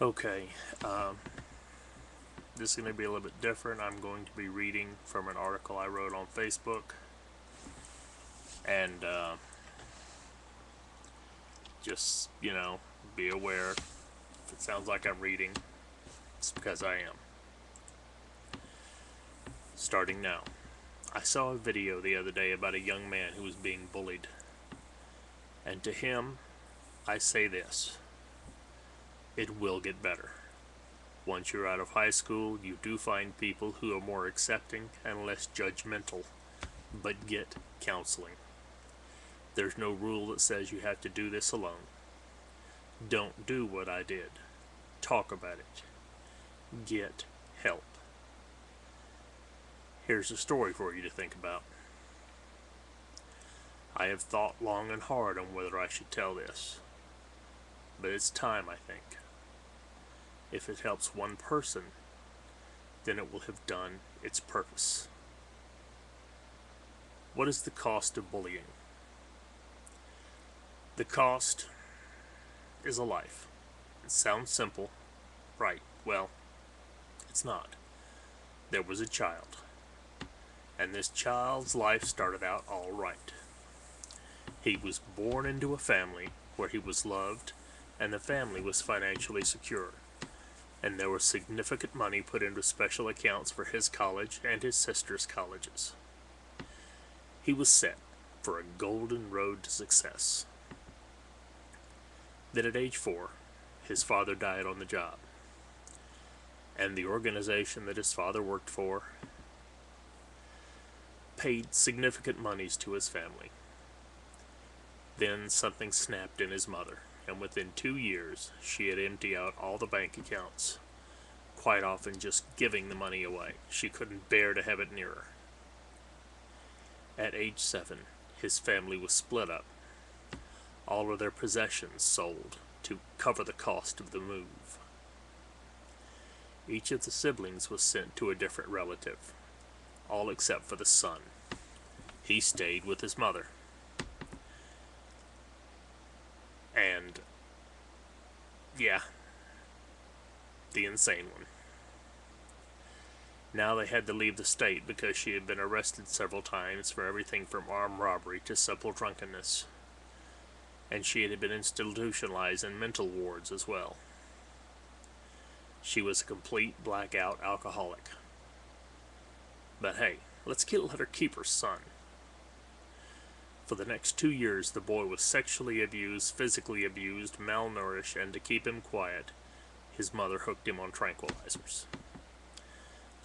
Okay, um, this is going to be a little bit different. I'm going to be reading from an article I wrote on Facebook, and just, be aware if it sounds like I'm reading, it's because I am. Starting now. I saw a video the other day about a young man who was being bullied, and to him, I say this: it will get better. Once you're out of high school, you do find people who are more accepting and less judgmental, but get counseling. There's no rule that says you have to do this alone. Don't do what I did. Talk about it. Get help. Here's a story for you to think about. I have thought long and hard on whether I should tell this, but it's time, I think. If it helps one person, then it will have done its purpose. What is the cost of bullying? The cost is a life. It sounds simple, right? Well, it's not. There was a child, and this child's life started out all right. He was born into a family where he was loved, and the family was financially secure, and there was significant money put into special accounts for his college and his sister's colleges. He was set for a golden road to success. Then at age 4, his father died on the job, and the organization that his father worked for paid significant monies to his family. Then something snapped in his mother, and within 2 years she had emptied out all the bank accounts, quite often just giving the money away. She couldn't bear to have it near her. At age 7, his family was split up, all of their possessions sold to cover the cost of the move. Each of the siblings was sent to a different relative, all except for the son. He stayed with his mother. And, yeah, the insane one. Now they had to leave the state because she had been arrested several times for everything from armed robbery to simple drunkenness, and she had been institutionalized in mental wards as well. She was a complete blackout alcoholic. But hey, let her keep her son. For the next 2 years, the boy was sexually abused, physically abused, malnourished, and to keep him quiet, his mother hooked him on tranquilizers.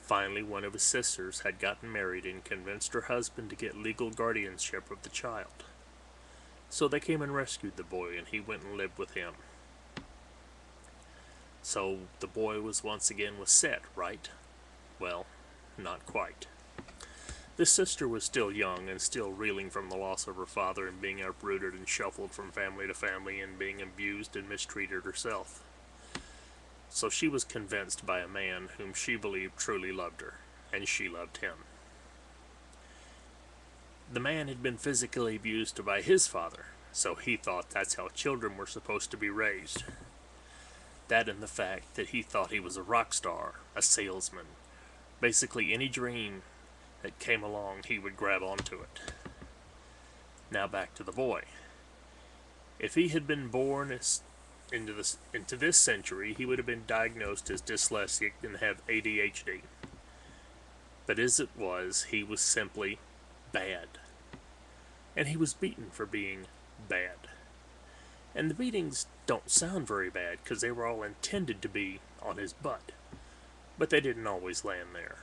Finally, one of his sisters had gotten married and convinced her husband to get legal guardianship of the child. So they came and rescued the boy, and he went and lived with him. So the boy was once again set, right? Well, not quite. The sister was still young and still reeling from the loss of her father and being uprooted and shuffled from family to family and being abused and mistreated herself. So she was convinced by a man whom she believed truly loved her, and she loved him. The man had been physically abused by his father, so he thought that's how children were supposed to be raised. That and the fact that he thought he was a rock star, a salesman. Basically any dream that came along, he would grab onto it. Now back to the boy. If he had been born into this century, he would have been diagnosed as dyslexic and have ADHD. But as it was, he was simply bad. And he was beaten for being bad. And the beatings don't sound very bad because they were all intended to be on his butt. But they didn't always land there.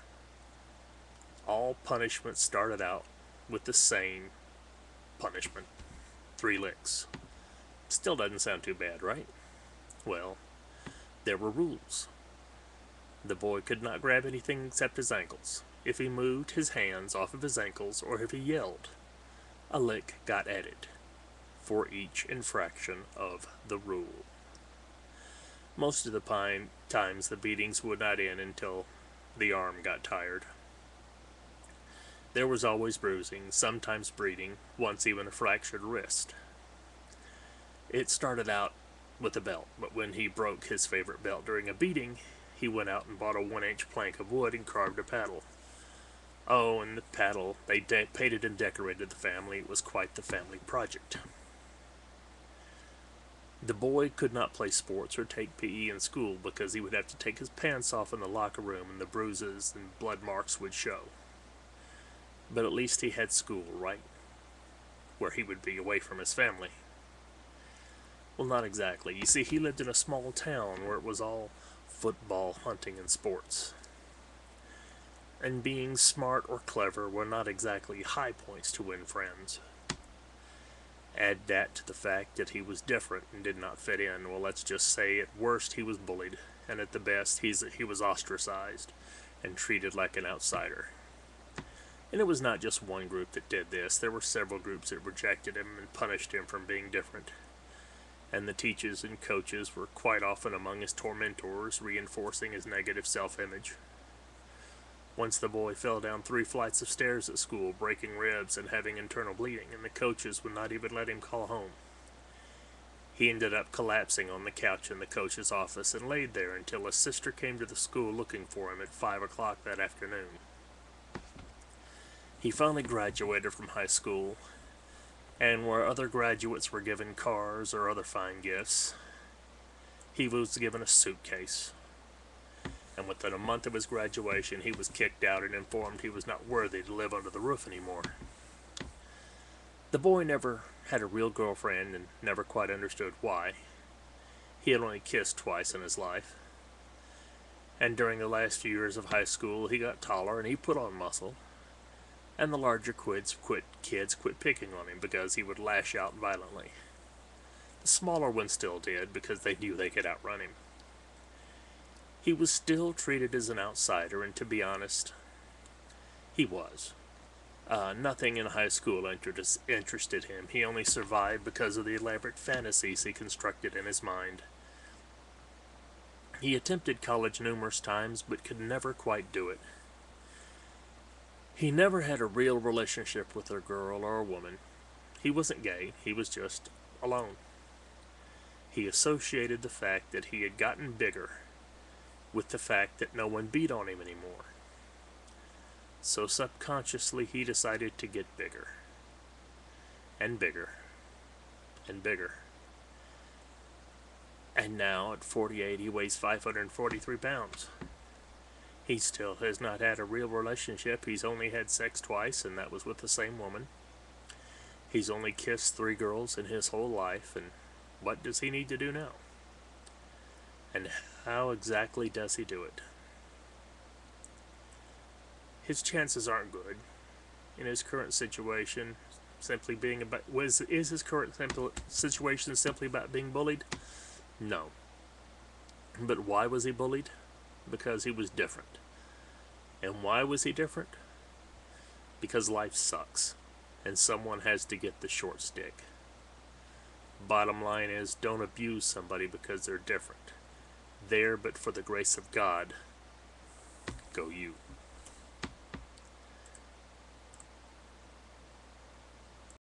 All punishment started out with the same punishment: 3 licks. Still doesn't sound too bad, right? Well, there were rules. The boy could not grab anything except his ankles. If he moved his hands off of his ankles or if he yelled, a lick got added for each infraction of the rule. Most of the times the beatings would not end until the arm got tired. There was always bruising, sometimes bleeding, once even a fractured wrist. It started out with a belt, but when he broke his favorite belt during a beating, he went out and bought a 1-inch plank of wood and carved a paddle. Oh, and the paddle, they painted and decorated the family. It was quite the family project. The boy could not play sports or take PE in school because he would have to take his pants off in the locker room and the bruises and blood marks would show. But at least he had school, right? Where he would be away from his family. Well, not exactly. You see, he lived in a small town where it was all football, hunting, and sports. And being smart or clever were not exactly high points to win friends. Add that to the fact that he was different and did not fit in. Well, let's just say at worst he was bullied, and at the best he was ostracized and treated like an outsider. And it was not just one group that did this. There were several groups that rejected him and punished him for being different. And the teachers and coaches were quite often among his tormentors, reinforcing his negative self-image. Once the boy fell down 3 flights of stairs at school, breaking ribs and having internal bleeding, and the coaches would not even let him call home. He ended up collapsing on the couch in the coach's office and laid there until his sister came to the school looking for him at 5 o'clock that afternoon. He finally graduated from high school, and where other graduates were given cars or other fine gifts, he was given a suitcase. And within a month of his graduation, he was kicked out and informed he was not worthy to live under the roof anymore. The boy never had a real girlfriend and never quite understood why. He had only kissed twice in his life. And during the last few years of high school, he got taller and he put on muscle. And the larger kids quit picking on him because he would lash out violently. The smaller ones still did because they knew they could outrun him. He was still treated as an outsider, and to be honest, he was. Nothing in high school interested him. He only survived because of the elaborate fantasies he constructed in his mind. He attempted college numerous times, but could never quite do it. He never had a real relationship with a girl or a woman. He wasn't gay, he was just alone. He associated the fact that he had gotten bigger with the fact that no one beat on him anymore. So subconsciously he decided to get bigger. And bigger. And bigger. And now at 48 he weighs 543 pounds. He still has not had a real relationship. He's only had sex twice, and that was with the same woman. He's only kissed 3 girls in his whole life, and what does he need to do now? And how exactly does he do it? His chances aren't good. In his current situation, is his current situation simply about being bullied? No. But why was he bullied? Because he was different. And why was he different? Because life sucks, and someone has to get the short stick. Bottom line is, don't abuse somebody because they're different. There, but for the grace of God, go you.